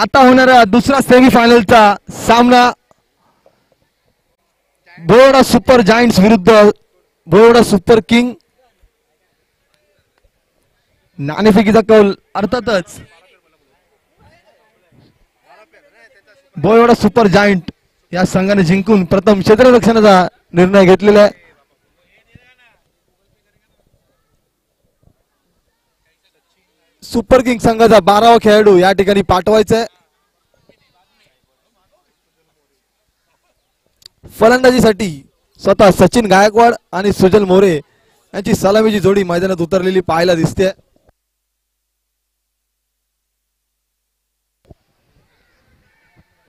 आता होणारा दुसरा सेमीफायनलचा सामना बोर्डा सुपर जायंट्स विरुद्ध बोर्डा सुपर किंग. नाणेफेकीचा कौल अर्थातच बोर्डा सुपर जायंट या संघाने जिंकून प्रथम क्षेत्ररक्षणाचा निर्णय घेतलेला आहे. सुपर किंग संघाचा 12वा खेळाडू या ठिकाणी पाठवायचा आहे. फलंदाजीसाठी स्वतः सचिन गायकवाड आणि सुजल मोरे यांची सलामीची जोडी मैदानात उतरलेली पाहायला दिसते.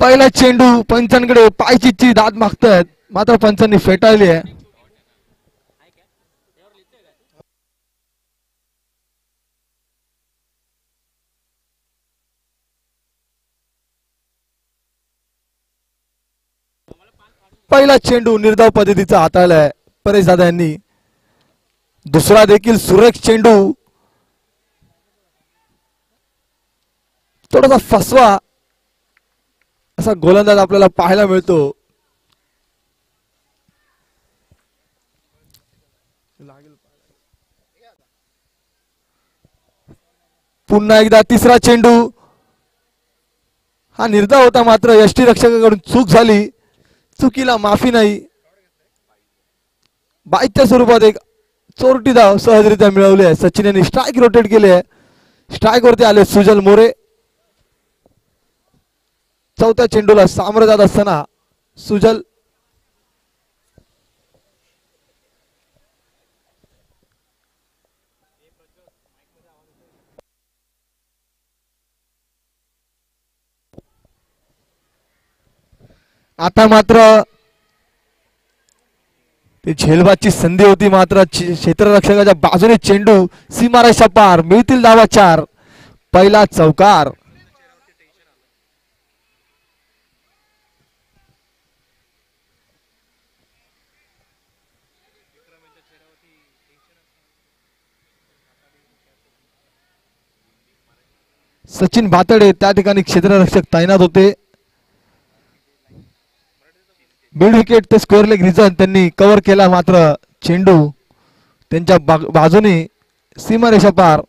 पहिला चेंडू पंचांकडे पायचीची दाद मागतात, मात्र पंचांनी फेटाळली आहे. पहिला चेंडू निर्धाव पद्धतीचा हाताळलाय परेश दादा यांनी. दुसरा देखील सुरेख चेंडू थोडासा फसवा असा गोलंदाज आपल्याला पाहायला मिळतो. पुन्हा एकदा तिसरा चेंडू हा निर्धाव होता, मात्र यष्टीरक्षकाकडून चूक झाली. चुकीला माफी नाही. बाईच्या स्वरूपात एक चोरटी धाव सहजरित्या मिळवली आहे. सचिन यांनी स्ट्राईक रोटेट केले आहे. स्ट्राईक वरती आले सुजल मोरे. चौथ्या चेंडूला सामोरे जात असताना सुजल आता मात्र ते झेलबादची संधी होती, मात्र क्षेत्ररक्षकाच्या बाजूने चेंडू सीमारेषा पार. मिळतील धावा 4. पहिला चौकार. सचिन भातडे त्या ठिकाणी क्षेत्ररक्षक तैनात होते. मिड विकेट ते स्क्वेअर लेग रिजन त्यांनी कव्हर केला, मात्र चेंडू त्यांच्या बाजूने सीमारेषा पार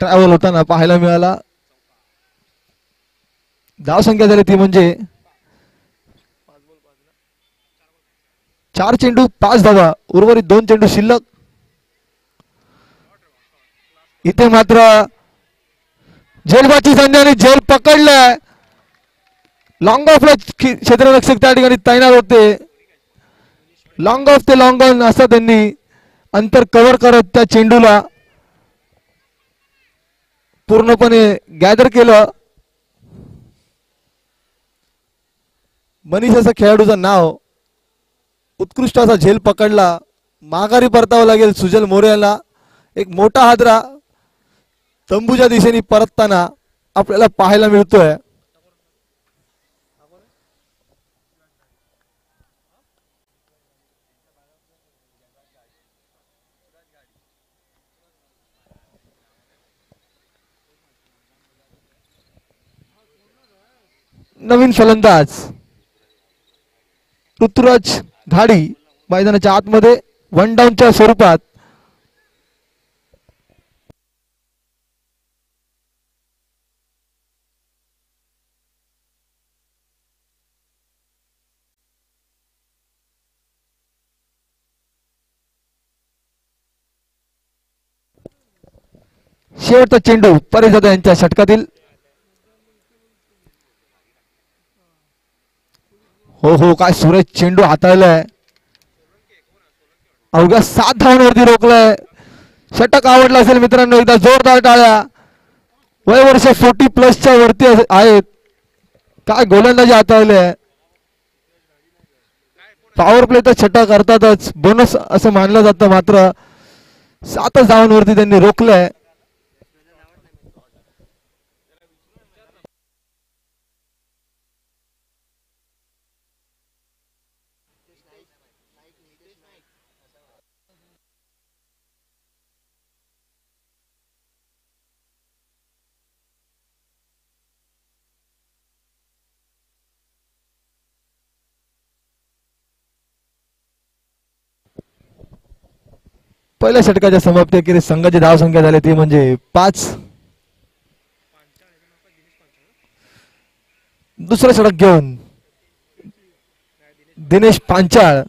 ट्रॅव्हल होताना पाहायला मिळाला. धाव संख्या झाली ती म्हणजे 4 चेंडू 5 धावा. उर्वरित 2 चेंडू शिल्लक. इथे मात्र झेलबाची संधी आणि झेल पकडलाय. लॉंग ऑफला क्षेत्ररक्षक त्या ठिकाणी तैनात होते. लॉंग ऑफ ते लॉंग ऑन असं त्यांनी अंतर कव्हर करत त्या चेंडूला पूर्णपणे गॅदर केलं. मनीष असं खेळाडूचं नाव. उत्कृष्ट असा झेल पकडला. माघारी परतावं लागेल सुजल मोरे यांना. एक मोठा हादरा तंबूच्या दिशेने परतताना आपल्याला पाहायला मिळतोय. नवीन फलंदाज ऋतुराज घाडी मैदानाच्या आतमध्ये 1 डाऊनच्या स्वरूपात. शेवटचा चेंडू परेश दादा यांच्या षटकातील. हो हो, काय सुरेश चेंडू हाताळलाय. अवघ्या 7 धावांवरती रोखलाय. षटक आवडला असेल मित्रांनो, एकदा जोरदार टाळ्या. वय वर्ष 40+ वरती आहेत. काय गोलंदाजी हाताळले. पॉवर प्ले तर षटक अर्थातच बोनस असं मानलं जातं, मात्र 7 धावांवरती त्यांनी रोखलंय. पहिल्या षटकाच्या समाप्तीअखेरीस संघाची धावसंख्या झाली ती म्हणजे 5. दुसरं षटक घेऊन दिनेश पांचाळ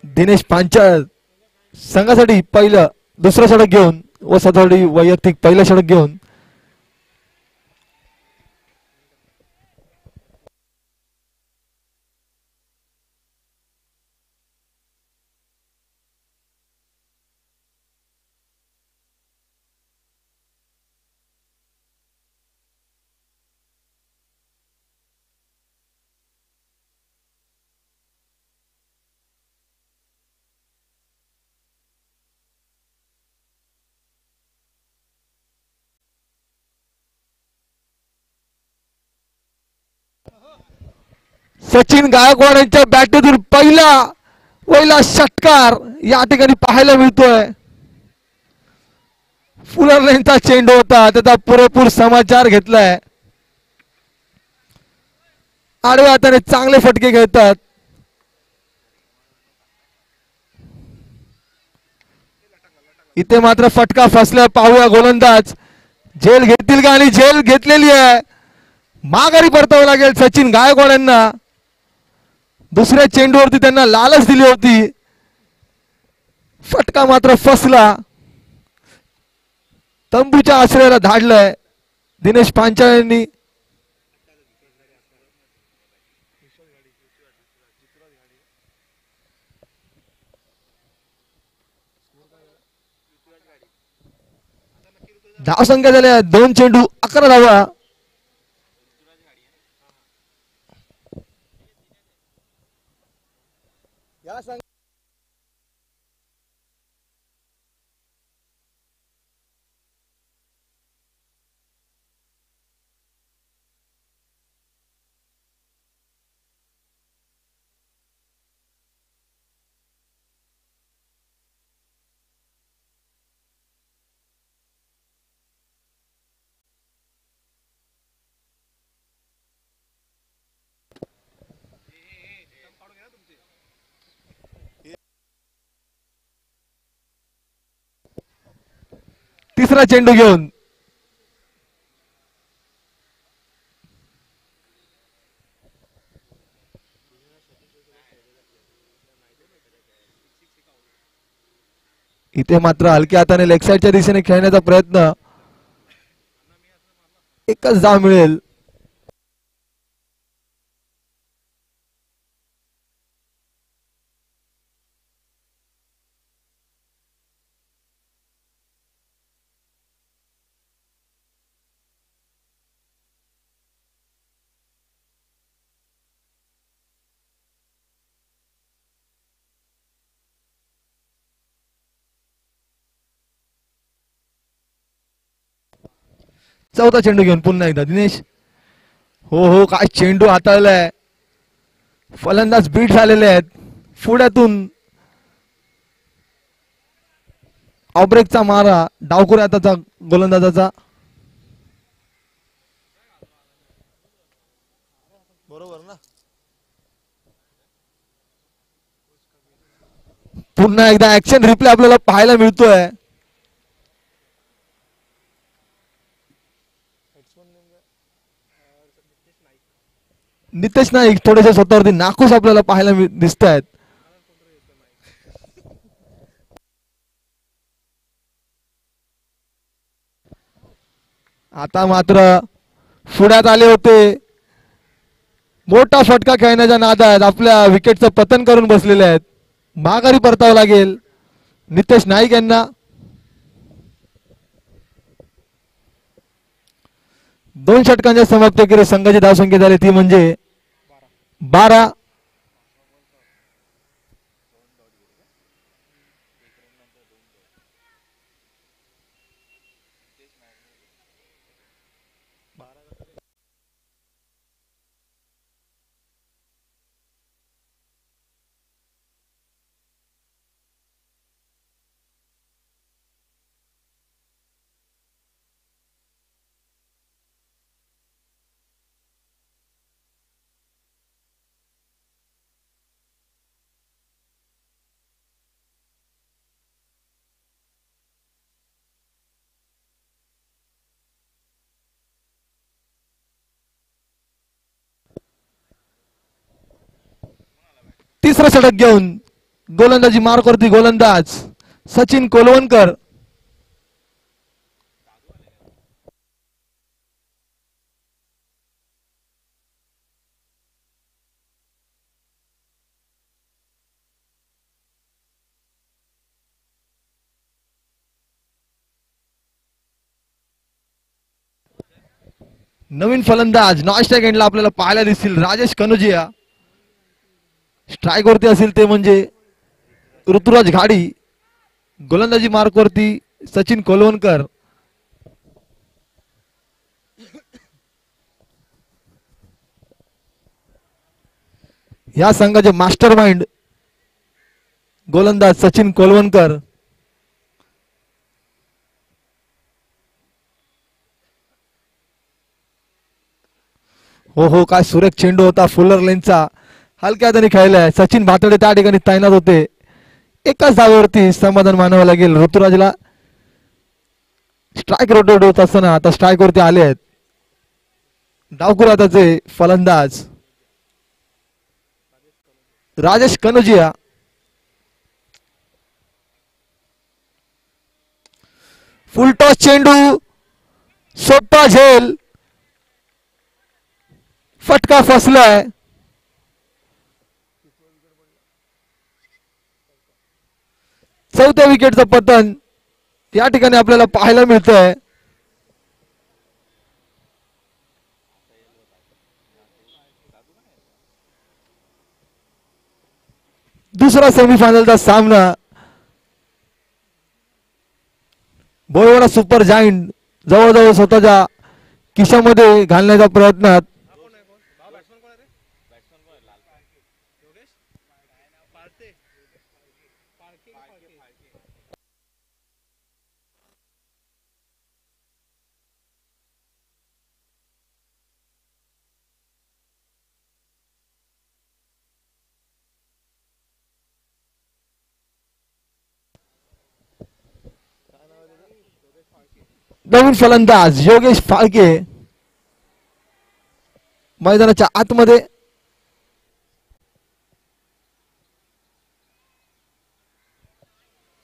दिनेश पांचाळ संघासाठी पहिलं दुसरं षटक घेऊन व स्वतःसाठी वैयक्तिक पहिलं षटक घेऊन सचिन गायकवाड यांच्या बॅटमधून पहिला षटकार या ठिकाणी पाहायला मिळतोय. फुलर लाईनचा चेंडू होता त्याचा पुरेपूर समाचार घेतलाय. आडव्या हाताने चांगले फटके घेतात. इथे मात्र फटका फसला. पाहूया गोलंदाज झेल घेतील का आणि झेल घेतलेली आहे. माघारी परतावं लागेल सचिन गायकवाड यांना. दुसऱ्या चेंडूवरती त्यांना लालच दिली होती. फटका मात्र फसला. तंबूच्या आश्रयाला धाडलंय दिनेश पांचाळ यांनी. धावसंख्या झाल्या 2 चेंडू 11 धावा. तिसरा चेंडू घेऊन इथे मात्र हलक्या हाताने लेग साइडच्या दिशेने खेळण्याचा प्रयत्न. एकच धाव मिळेल. चौथा चेंडू घेऊन पुन्हा एकदा दिनेश. हो काय चेंडू हाताळलाय. फलंदाज बीट झालेले आहेत. पुढ्यातून ऑब्रेकचा मारा डावखुऱ्या हाताचा गोलंदाजाचा. बरोबर ना. पुन्हा एकदा ऍक्शन रिप्ले आपल्याला पाहायला मिळतोय. नितेश नाईक थोडेसे स्वतःवरती नाखुश आपल्याला पाहायला दिसत आहेत. आता मात्र पुढ्यात आले होते. मोठा फटका खेळण्याच्या नादात आपल्या विकेटचं पतन करून बसलेले आहेत. माघारी परतावं लागेल नितेश नाईक यांना. 2 षटकांच्या समाप्तीअखेरीस संघाची धावसंख्या झाली ती म्हणजे 12. तिसरा षटक घेऊन गोलंदाजी मार्कवरती गोलंदाज सचिन कोलवणकर. नवीन फलंदाज नॉन स्ट्राईक एंडला आपल्याला पाहायला दिसतील राजेश कनोजिया. स्ट्राईक वरती असेल ते म्हणजे ऋतुराज घाडी. गोलंदाजी मार्कवरती सचिन कोलवणकर. या संघाचे मास्टर माइंड गोलंदाज सचिन कोलवणकर. हो हो, काय सुरेख चेंडू होता फुलर लेनचा. हलक्या हाताने खेळलाय. सचिन भातडे त्या ठिकाणी तैनात होते. एकाच धावेवरती समाधान मानावं लागेल ऋतुराजला. स्ट्राईक रोटेट होत असताना आता स्ट्राईक वरती आले आहेत डावकुराताचे फलंदाज राजेश कनोजिया. फुलटॉस चेंडू, सोपा झेल, फटका फसलाय. चौथ्या विकेटचं पतन या ठिकाणी आपल्याला पाहायला मिळतंय. दुसरा सेमीफायनलचा सामना बोलवाडा सुपर जायंट जवळजवळ स्वतःच्या खिशामध्ये घालण्याच्या प्रयत्नात नवीन फलंदाज योगेश फाळके मैदानाच्या आतमध्ये.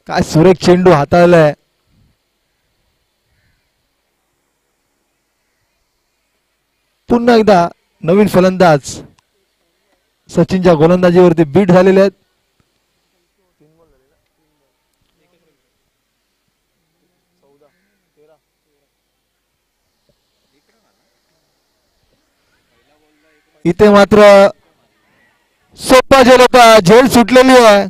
काय सुरेख चेंडू हाताळलाय. पुन्हा एकदा नवीन फलंदाज सचिनच्या गोलंदाजीवरती बीट झालेले आहेत. इथे मात्र सोपा झेल होता, झेल सुटलेली आहे.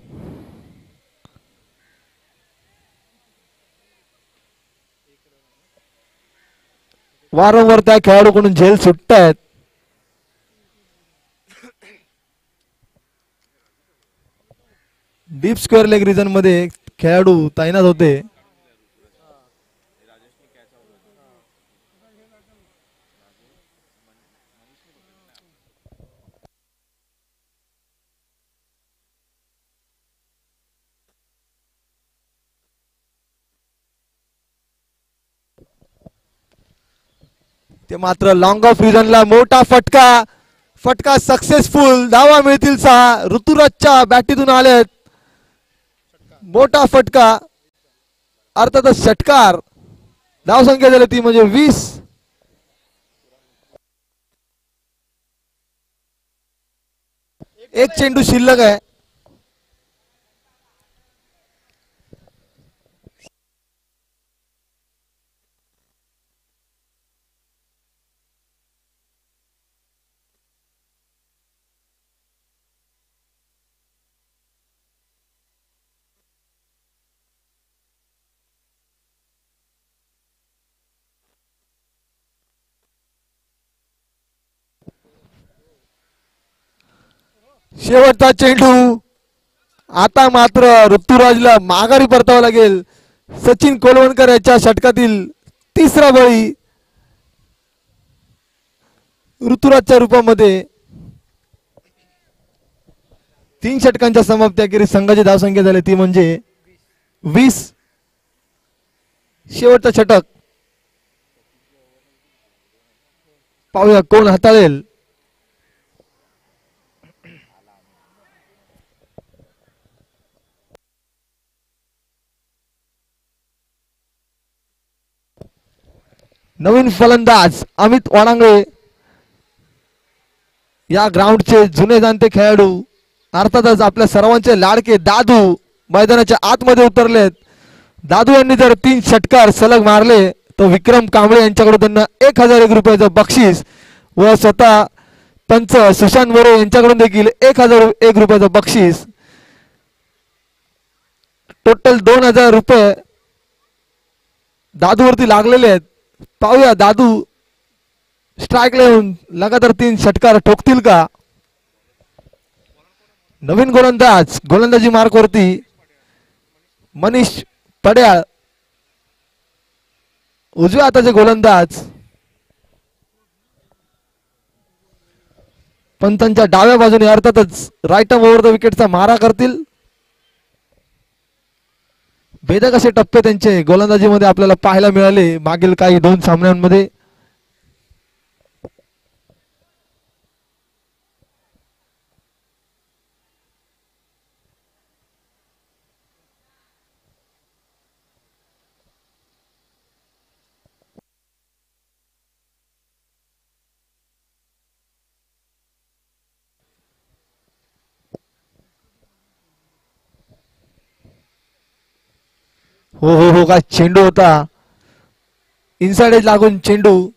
वारंवार त्या खेळाडूकडून झेल सुटत आहेत. डीप स्क्वेअर लेग रिजन मध्ये खेळाडू तैनात होते. ते मात्र लॉंग ऑफ रिजनला मोठा फटका, फटका सक्सेसफुल. धावा मिळतील 6. ऋतुराजच्या बॅटीतून आलेत. मोठा फटका अर्थातच षटकार. धावसंख्या झाली ती म्हणजे 20. एक चेंडू शिल्लक आहे. शेवटचा चेंडू आता मात्र ऋतुराजला माघारी परतावं लागेल. सचिन कोलवणकर याच्या षटकातील तिसरा बळी ऋतुराजच्या रूपामध्ये. 3 षटकांच्या समाप्तीअखेरीस संघाची धावसंख्या झाली ती म्हणजे 20. शेवटचा षटक पाहूया कोण हाताळेल. नवीन फलंदाज अमित वाडांगळे या ग्राउंडचे जुने जाणते खेळाडू, अर्थातच आपल्या सर्वांचे लाडके दादू मैदानाच्या आतमध्ये उतरलेत. दादू यांनी जर 3 षटकार सलग मारले तर विक्रम कांबळे यांच्याकडून त्यांना 1001 रुपयाचं बक्षीस व स्वतः पंच सुशांत मोरे यांच्याकडून देखील 1001 रुपयाचं बक्षीस, टोटल 2000 रुपये दादूवरती लागलेले आहेत. पाहूया दादू स्ट्राईक येऊन लगातार 3 षटकार ठोकतील का. नवीन गोलंदाजी मार्कवरती मनीष पड्याळ उजव्या हाताचे गोलंदाज. पंचांच्या डाव्या बाजूने अर्थातच राईट आर्म ओव्हर द विकेटचा मारा करतील. भेदक असे टप्पे त्यांचे गोलंदाजीमध्ये आपल्याला पाहायला मिळाले मागील काही 2 सामन्यांमध्ये. हो हो हो, काय चेंडू होता. इनसाइड एज लागून चेंडू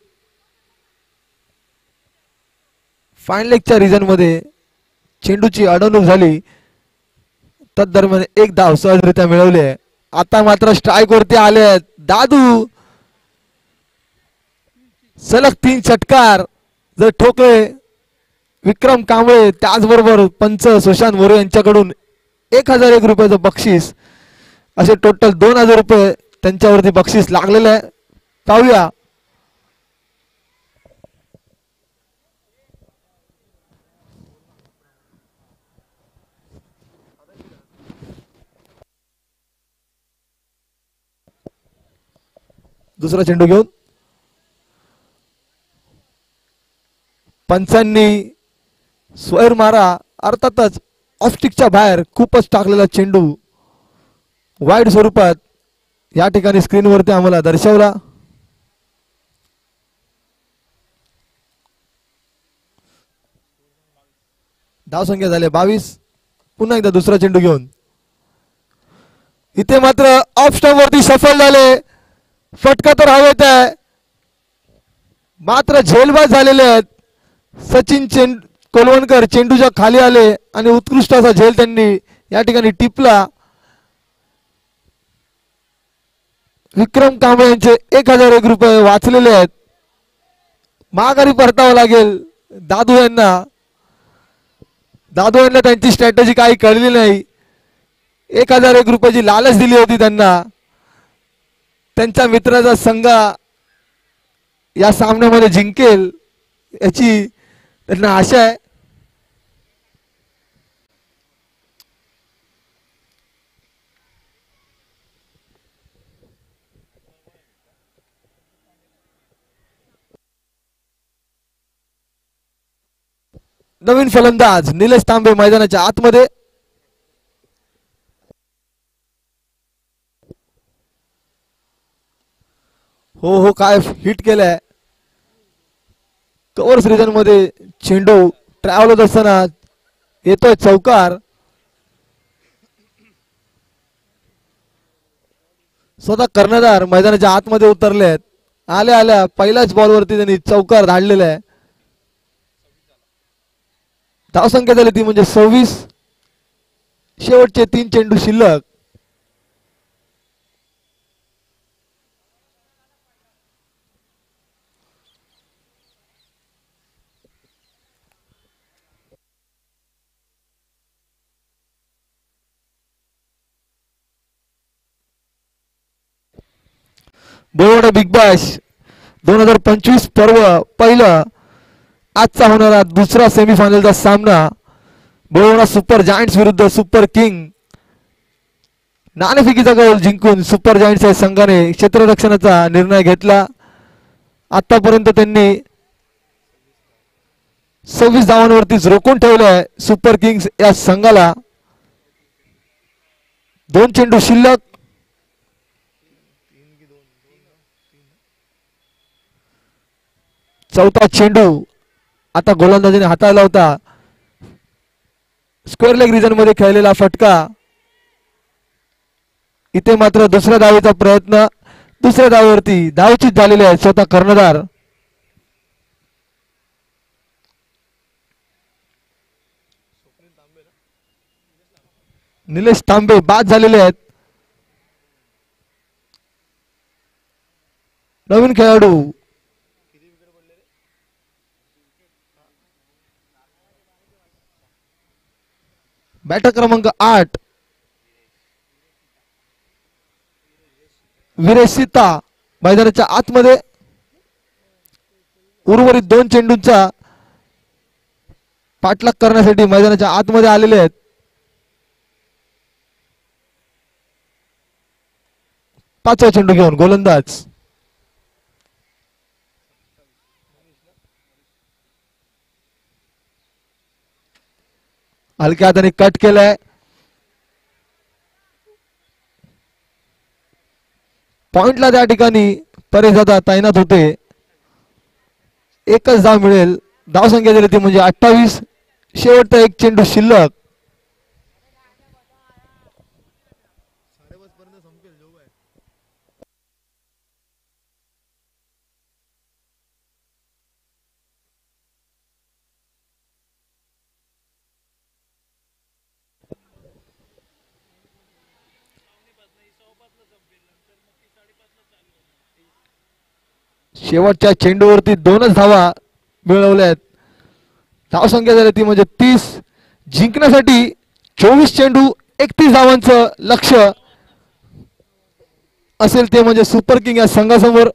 फाईन लेगच्या रिजन मध्ये चेंडूची अडवणूक झाली. तदरम्यान 1 धाव सहजरित्या मिळवली. आता मात्र स्ट्राईक वरती आले दादू. सलग 3 षटकार जर ठोकले विक्रम कांबळे, त्याचबरोबर पंच सुशांत मोरे यांच्याकडून 1001 रुपयाचं बक्षीस, असे टोटल 2000 रुपये त्यांच्यावरती बक्षीस लागलेलं आहे. पाहूया दुसरा चेंडू घेऊन पंचांनी स्वैर मारा, अर्थातच ऑफस्टिकच्या बाहेर खूपच टाकलेला चेंडू वाईड स्वरूपात या ठिकाणी स्क्रीनवरती आम्हाला दर्शवला. धावसंख्या झाली 22. पुन्हा एकदा दुसरा चेंडू घेऊन इथे मात्र ऑफ स्टंप वरती सफल झाले. फटका तर हवेत आहे, मात्र झेलबाज झालेले आहेत. सचिन कोलवणकर चेंडूच्या खाली आले आणि उत्कृष्ट असा झेल त्यांनी या ठिकाणी टिपला. विक्रम कांबळे यांचे 1001 रुपये वाचलेले आहेत. माघारी परतावं लागेल दादू यांना. दादू यांना त्यांची स्ट्रॅटेजी काही कळली नाही. 1001 रुपयाची लालच दिली होती त्यांना. त्यांच्या मित्राचा संघ या सामन्यामध्ये जिंकेल याची त्यांना आशा आहे. नवीन फलंदाज निलेश तांबे मैदानाच्या आतमध्ये. हो हो, काय हिट केलाय. कव्हर रिजन मध्ये चेंडू ट्रॅव्हल होत असताना येतोय चौकार. स्वतः कर्णधार मैदानाच्या आतमध्ये उतरलेत. आल्या आल्या पहिल्याच बॉलवरती त्यांनी चौकार धाडलेला आहे. धावसंख्या झाली ती म्हणजे 26. शेवटचे 3 चेंडू शिल्लक. बोलवडा बिग बॅश 2025 पर्व पहिलं आजचा होणारा दुसरा सेमीफायनलचा सामना बोलवडा सुपर जायंट्स विरुद्ध सुपर किंग. नाणेफेकीचा गोल जिंकून सुपर जायंट्स या संघाने क्षेत्ररक्षणाचा निर्णय घेतला. आतापर्यंत त्यांनी 26 धावांवरतीच रोखून ठेवलंय सुपर किंग्स या संघाला. 2 चेंडू शिल्लक. चौथा चेंडू आता गोलंदाजीने हाताळला होता. स्क्वेअर लेग रिजन मध्ये खेळलेला फटका. इथे मात्र दुसऱ्या धावेचा प्रयत्न. दुसऱ्या धावेवरती धावचीत झालेली आहे स्वतः कर्णधार. निलेश तांबे बाद झालेले आहेत. नवीन खेळाडू बॅटर क्रमांक 8 विरेसिता मैदानाच्या आतमध्ये. उर्वरित 2 चेंडूंचा पाठलाग करण्यासाठी मैदानाच्या आतमध्ये आलेले आहेत. पाचवा चेंडू घेऊन गोलंदाज हलक्या हाताने कट केलाय. पॉइंटला त्या ठिकाणी परेश दादा तैनात होते. एकच धाव मिळेल. धावसंख्या दिली ती म्हणजे 28. शेवटचा एक चेंडू शिल्लक. शेवटच्या चेंडूवरती 2च धावा मिळवल्या आहेत. धावसंख्या झाली ती म्हणजे 30. जिंकण्यासाठी 24 चेंडू 31 धावांचं लक्ष्य असेल ते म्हणजे सुपर किंग या संघासमोर.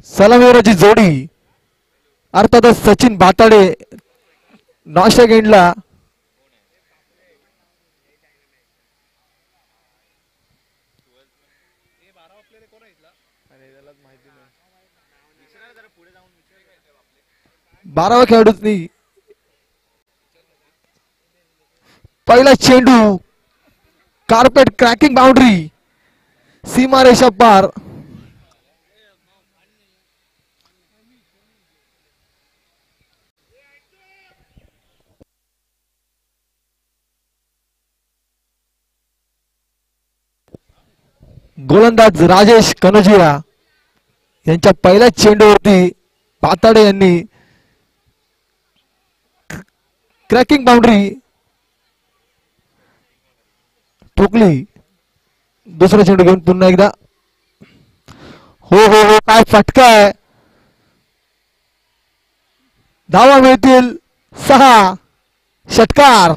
सलामीवरची जोडी अर्थातच सचिन भाताडे नाशिक एंडला बारावा खेळाडूंनी पहिला चेंडू कार्पेट क्रॅकिंग बाउंड्री सीमारेषा पार गोलंदाज राजेश कनोजिया यांच्या पहिल्या चेंडूवरती भाताडे यांनी क्रॅकिंग बाउंड्री ठोकली. दुसरा चेंडू घेऊन पुन्हा एकदा हो हो हो काय फटका आहे. धावा मिळतील 6. षटकार.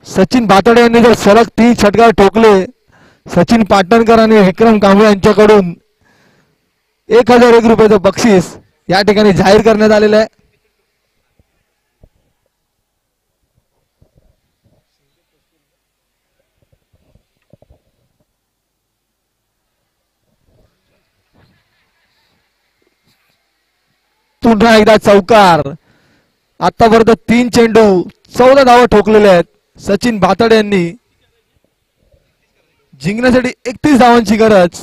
सचिन भाताडे यांनी जर सलग 3 षटकार ठोकले सचिन पाटणकर आणि विक्रम कांबळे यांच्याकडून 1001 रुपयाचं बक्षीस या ठिकाणी जाहीर करण्यात आलेलं आहे. पुन्हा एकदा चौकार. आतापर्यंत 3 चेंडू 14 धावा ठोकलेल्या आहेत. सचिन भाताडे यांनी जिंकण्यासाठी 31 धावांची गरज.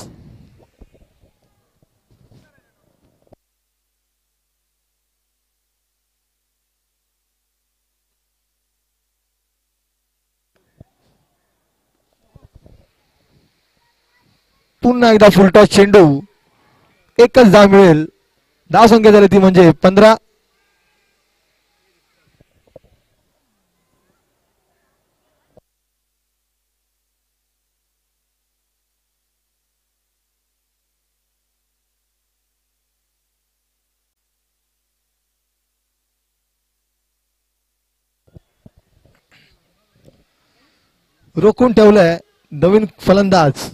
पुन्हा एकदा फुलटॉस चेंडू. एकच धाव मिळेल. धाव संख्या झाली ती म्हणजे 15. रोखून ठेवलाय नवीन फलंदाज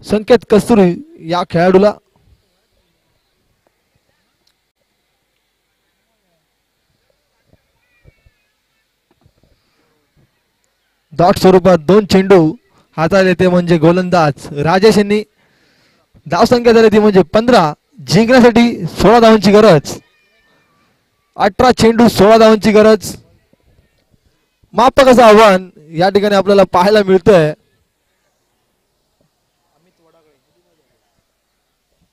संकेत कस्तुरी या खेळाडूला. डॉट स्वरूपात 2 चेंडू हातात येते म्हणजे गोलंदाज राजेश यांनी. धावसंख्या झाली ती म्हणजे 15. जिंकण्यासाठी 16 धावांची गरज. 18 चेंडू 16 धावांची गरज. मापक असं आव्हान या ठिकाणी आपल्याला पाहायला मिळतंय.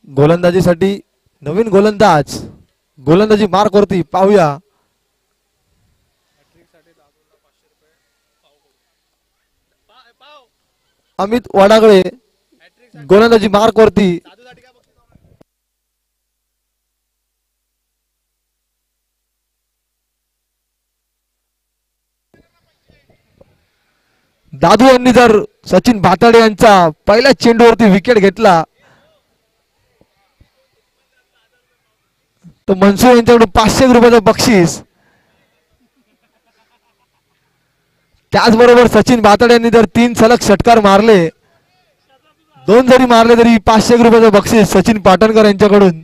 गोलंदाजीसाठी नवीन गोलंदाज गोलंदाजी मार्क वरती पाहूया. अमित वाडागळे गोलंदाजी मार्क वरती. दादू यांनी जर सचिन भाताडे यांचा पहिल्या चेंडूवरती विकेट घेतला तर मनसूर यांच्याकडून 500 रुपयाचं बक्षीस. त्याचबरोबर सचिन भाताडे यांनी जर 3 सलग षटकार मारले 2 जरी मारले तरी 500 रुपयाचं बक्षीस सचिन पाटणकर यांच्याकडून.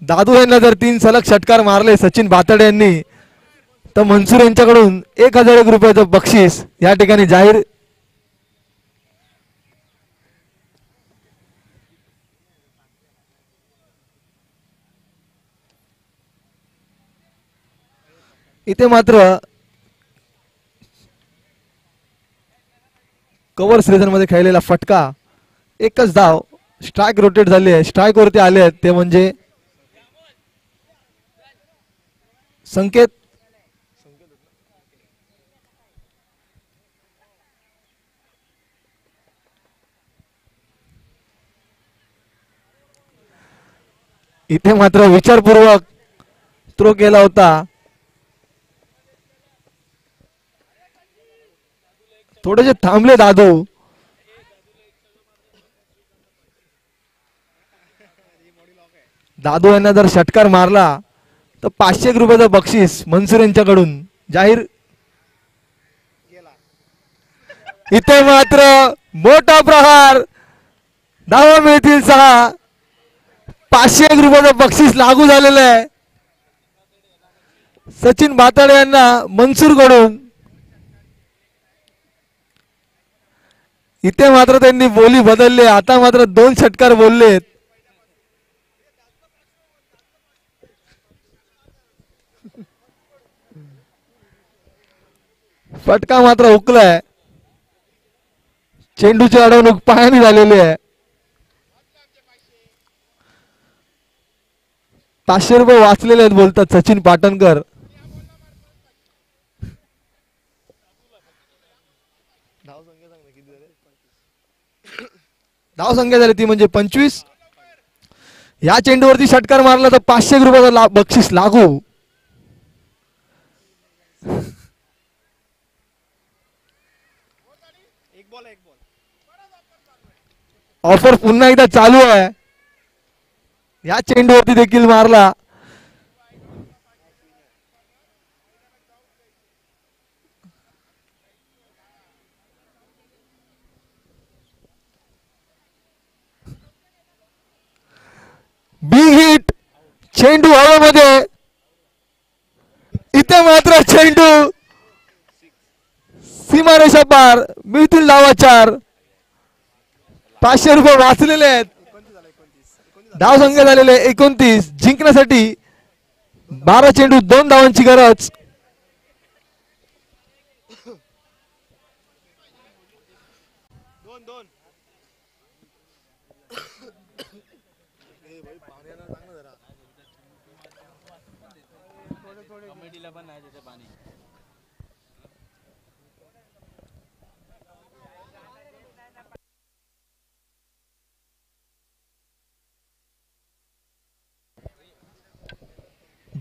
दादू यांना जर 3 सलग षटकार मारले सचिन भाताडे यांनी तर मनसूर यांच्याकडून 1001 रुपयाचं बक्षीस या ठिकाणी जाहीर. इथे मात्र कव्हर सीझन मध्ये खेळलेला फटका. एकच धाव. स्ट्राइक रोटेट झाली आहे. स्ट्राइक वरती आले आहेत ते म्हणजे संकेत. इथे मात्र विचारपूर्वक थ्रो केला होता. थोडेसे थांबले दादू. दादू यांना जर षटकार मारला तर 500 रुपयाचं बक्षीस मनसूर यांच्याकडून जाहीर. इथे मात्र मोठा प्रहार, धावा मिळतील 6. 500 रुपयाचं बक्षीस लागू झालेलं आहे सचिन भाताडे यांना मनसूर कडून. इथे मात्र त्यांनी बोली बदलली, आता मात्र 2 षटकार बोललेत. फटका मात्र हुकलाय. चेंडूची अडवणूक पायाने झालेली आहे. 500 रुपये वाचलेले आहेत बोलतात सचिन पाटणकर. धाव संख्या झाली ती म्हणजे 25. या चेंडूवरती षटकार मारला तर 500 रुपयाचा बक्षीस लागू. ऑफर पुन्हा एकदा चालू आहे. या चेंडूवरती देखील मारला. बिग हिट, चेंडू हवेमध्ये. इथे मात्र चेंडू सीमारेषा पार, मिळतील धावा 4. 500 रुपये वाचलेले आहेत. धाव संख्या झालेले 29. जिंकण्यासाठी 12 चेंडू 2 धावांची गरज.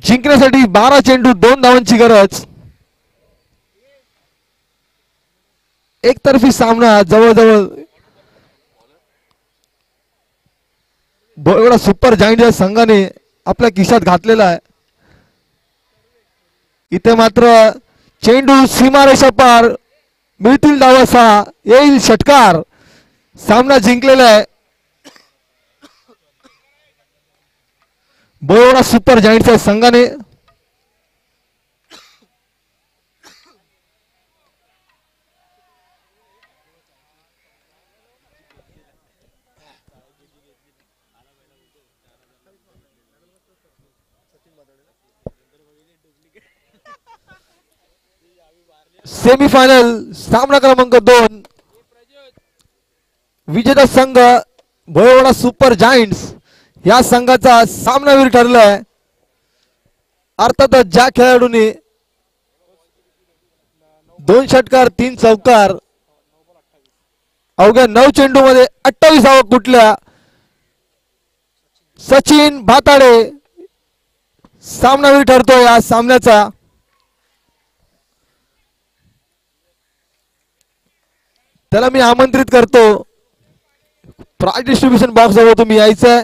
जिंकण्यासाठी 12 चेंडू 2 धावांची गरज. एकतर्फी सामना जवळजवळ एवढा सुपर जायंट संघाने आपल्या खिशात घातलेला आहे. इथे मात्र चेंडू सीमारेषा पार, मिळतील धावा 6. येईल षटकार. सामना जिंकलेला आहे बोळवडा सुपर जायंटच्या संघाने. सेमीफायनल सामना क्रमांक 2. विजेता संघ बोळवडा सुपर जायंट्स या संघाचा सामनावीर ठरलाय. अर्थातच ज्या खेळाडूंनी 2 षटकार 3 चौकार अवघ्या 9 चेंडू मध्ये 28 धावा कुठल्या, सचिन भाताडे सामनावीर ठरतो या सामन्याचा. त्याला मी आमंत्रित करतो. प्राइज डिस्ट्रीब्युशन बॉक्स जवळ तुम्ही यायचं आहे.